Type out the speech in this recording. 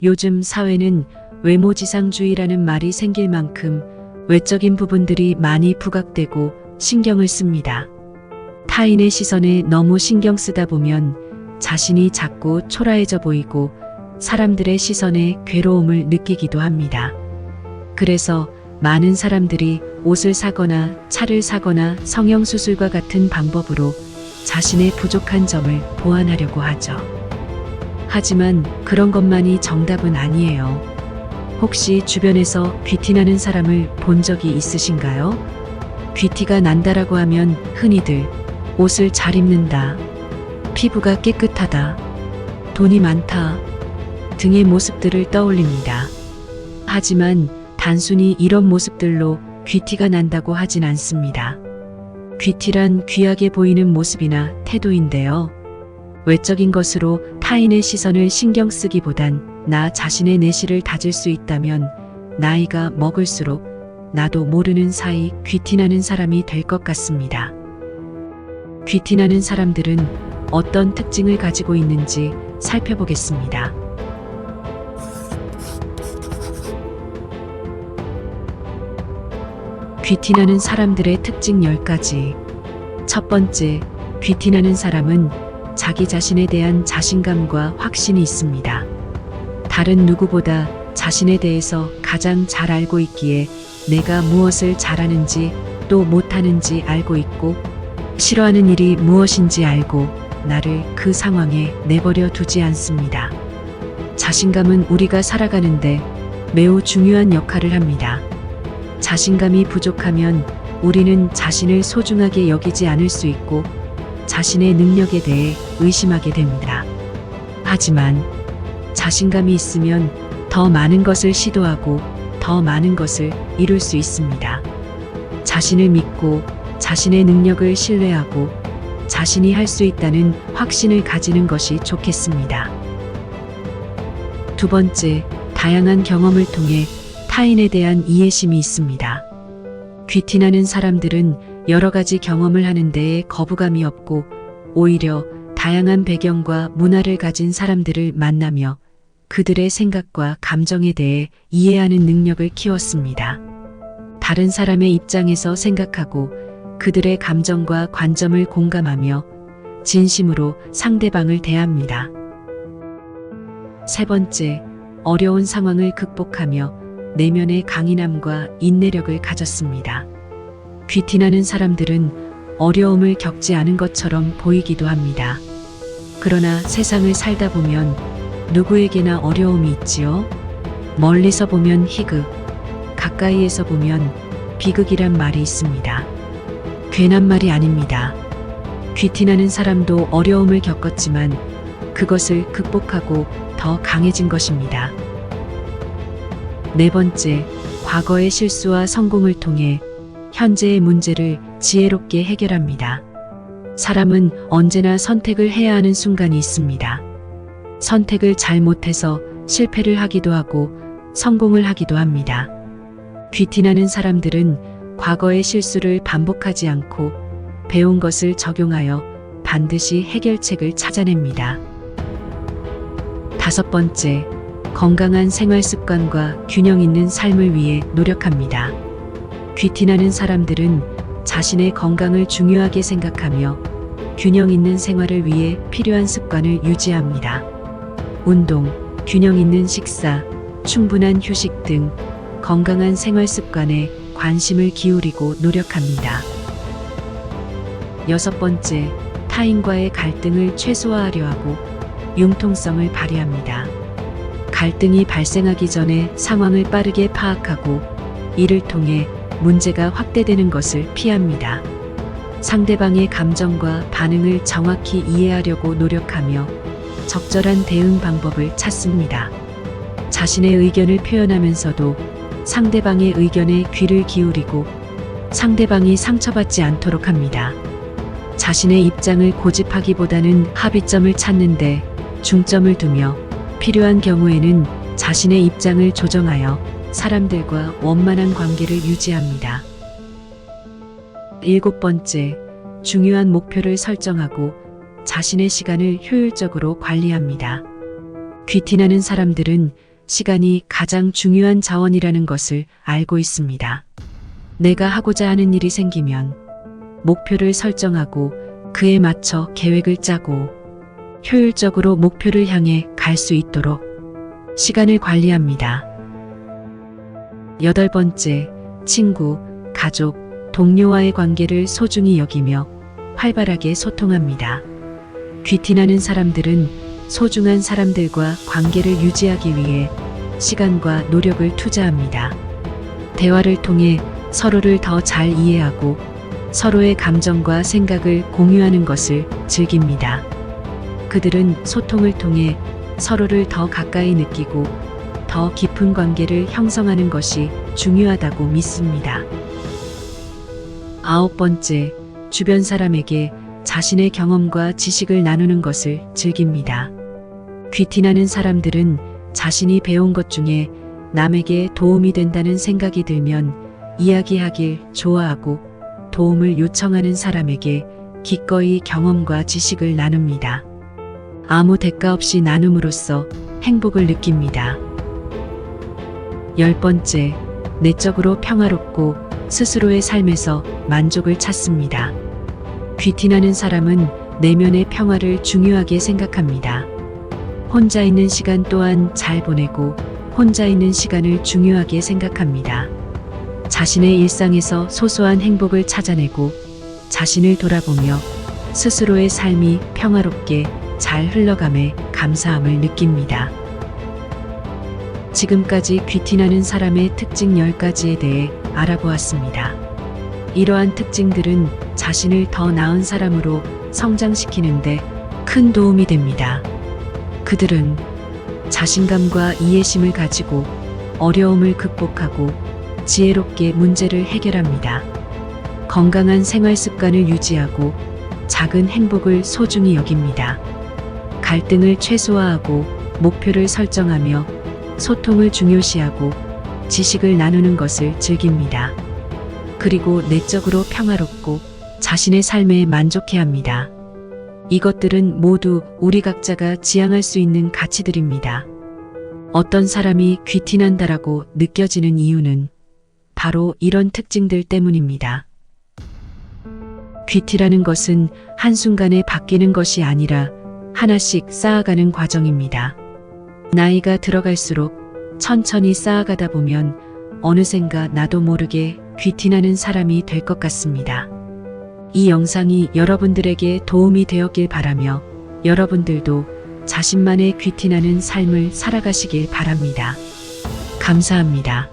요즘 사회는 외모지상주의라는 말이 생길 만큼 외적인 부분들이 많이 부각되고 신경을 씁니다. 타인의 시선에 너무 신경 쓰다 보면 자신이 작고 초라해져 보이고 사람들의 시선에 괴로움을 느끼기도 합니다. 그래서 많은 사람들이 옷을 사거나 차를 사거나 성형수술과 같은 방법으로 자신의 부족한 점을 보완하려고 하죠. 하지만 그런 것만이 정답은 아니에요. 혹시 주변에서 귀티나는 사람을 본 적이 있으신가요? 귀티가 난다라고 하면 흔히들 옷을 잘 입는다, 피부가 깨끗하다, 돈이 많다 등의 모습들을 떠올립니다. 하지만 단순히 이런 모습들로 귀티가 난다고 하진 않습니다. 귀티란 귀하게 보이는 모습이나 태도인데요. 외적인 것으로 타인의 시선을 신경 쓰기보단 나 자신의 내실을 다질 수 있다면 나이가 먹을수록 나도 모르는 사이 귀티나는 사람이 될 것 같습니다. 귀티나는 사람들은 어떤 특징을 가지고 있는지 살펴보겠습니다. 귀티나는 사람들의 특징 10가지. 첫 번째, 귀티나는 사람은 자기 자신에 대한 자신감과 확신이 있습니다. 다른 누구보다 자신에 대해서 가장 잘 알고 있기에 내가 무엇을 잘하는지 또 못하는지 알고 있고 싫어하는 일이 무엇인지 알고 나를 그 상황에 내버려 두지 않습니다. 자신감은 우리가 살아가는데 매우 중요한 역할을 합니다. 자신감이 부족하면 우리는 자신을 소중하게 여기지 않을 수 있고 자신의 능력에 대해 의심하게 됩니다. 하지만 자신감이 있으면 더 많은 것을 시도하고 더 많은 것을 이룰 수 있습니다. 자신을 믿고 자신의 능력을 신뢰하고 자신이 할 수 있다는 확신을 가지는 것이 좋겠습니다. 두 번째, 다양한 경험을 통해 타인에 대한 이해심이 있습니다. 귀티나는 사람들은 여러 가지 경험을 하는 데에 거부감이 없고 오히려 다양한 배경과 문화를 가진 사람들을 만나며 그들의 생각과 감정에 대해 이해하는 능력을 키웠습니다. 다른 사람의 입장에서 생각하고 그들의 감정과 관점을 공감하며 진심으로 상대방을 대합니다. 세 번째, 어려운 상황을 극복하며 내면의 강인함과 인내력을 가졌습니다. 귀티나는 사람들은 어려움을 겪지 않은 것처럼 보이기도 합니다. 그러나 세상을 살다 보면 누구에게나 어려움이 있지요. 멀리서 보면 희극, 가까이에서 보면 비극이란 말이 있습니다. 괜한 말이 아닙니다. 귀티나는 사람도 어려움을 겪었지만 그것을 극복하고 더 강해진 것입니다. 네 번째, 과거의 실수와 성공을 통해 현재의 문제를 지혜롭게 해결합니다. 사람은 언제나 선택을 해야 하는 순간이 있습니다. 선택을 잘못해서 실패를 하기도 하고 성공을 하기도 합니다. 귀티나는 사람들은 과거의 실수를 반복하지 않고 배운 것을 적용하여 반드시 해결책을 찾아냅니다. 다섯 번째, 건강한 생활 습관과 균형 있는 삶을 위해 노력합니다. 귀티나는 사람들은 자신의 건강을 중요하게 생각하며 균형 있는 생활을 위해 필요한 습관을 유지합니다. 운동, 균형 있는 식사, 충분한 휴식 등 건강한 생활 습관에 관심을 기울이고 노력합니다. 여섯 번째, 타인과의 갈등을 최소화하려 하고 융통성을 발휘합니다. 갈등이 발생하기 전에 상황을 빠르게 파악하고 이를 통해 문제가 확대되는 것을 피합니다. 상대방의 감정과 반응을 정확히 이해하려고 노력하며 적절한 대응 방법을 찾습니다. 자신의 의견을 표현하면서도 상대방의 의견에 귀를 기울이고 상대방이 상처받지 않도록 합니다. 자신의 입장을 고집하기보다는 합의점을 찾는 데 중점을 두며 필요한 경우에는 자신의 입장을 조정하여 사람들과 원만한 관계를 유지합니다. 일곱 번째, 중요한 목표를 설정하고 자신의 시간을 효율적으로 관리합니다. 귀티나는 사람들은 시간이 가장 중요한 자원이라는 것을 알고 있습니다. 내가 하고자 하는 일이 생기면 목표를 설정하고 그에 맞춰 계획을 짜고 효율적으로 목표를 향해 갈 수 있도록 시간을 관리합니다. 8번째, 친구, 가족, 동료와의 관계를 소중히 여기며 활발하게 소통합니다. 귀티나는 사람들은 소중한 사람들과 관계를 유지하기 위해 시간과 노력을 투자합니다. 대화를 통해 서로를 더 잘 이해하고 서로의 감정과 생각을 공유하는 것을 즐깁니다. 그들은 소통을 통해 서로를 더 가까이 느끼고 더 깊은 관계를 형성하는 것이 중요하다고 믿습니다. 9번째, 주변 사람에게 자신의 경험과 지식을 나누는 것을 즐깁니다. 귀티나는 사람들은 자신이 배운 것 중에 남에게 도움이 된다는 생각이 들면 이야기하길 좋아하고 도움을 요청하는 사람에게 기꺼이 경험과 지식을 나눕니다. 아무 대가 없이 나눔으로써 행복을 느낍니다. 10번째, 내적으로 평화롭고 스스로의 삶에서 만족을 찾습니다. 귀티나는 사람은 내면의 평화를 중요하게 생각합니다. 혼자 있는 시간 또한 잘 보내고 혼자 있는 시간을 중요하게 생각합니다. 자신의 일상에서 소소한 행복을 찾아내고 자신을 돌아보며 스스로의 삶이 평화롭게 잘 흘러감에 감사함을 느낍니다. 지금까지 귀티나는 사람의 특징 10가지에 대해 알아보았습니다. 이러한 특징들은 자신을 더 나은 사람으로 성장시키는데 큰 도움이 됩니다. 그들은 자신감과 이해심을 가지고 어려움을 극복하고 지혜롭게 문제를 해결합니다. 건강한 생활 습관을 유지하고 작은 행복을 소중히 여깁니다. 갈등을 최소화하고 목표를 설정하며 소통을 중요시하고 지식을 나누는 것을 즐깁니다. 그리고 내적으로 평화롭고 자신의 삶에 만족해합니다. 이것들은 모두 우리 각자가 지향할 수 있는 가치들입니다. 어떤 사람이 귀티난다라고 느껴지는 이유는 바로 이런 특징들 때문입니다. 귀티라는 것은 한순간에 바뀌는 것이 아니라 하나씩 쌓아가는 과정입니다. 나이가 들어갈수록 천천히 쌓아가다 보면 어느샌가 나도 모르게 귀티나는 사람이 될 것 같습니다. 이 영상이 여러분들에게 도움이 되었길 바라며 여러분들도 자신만의 귀티나는 삶을 살아가시길 바랍니다. 감사합니다.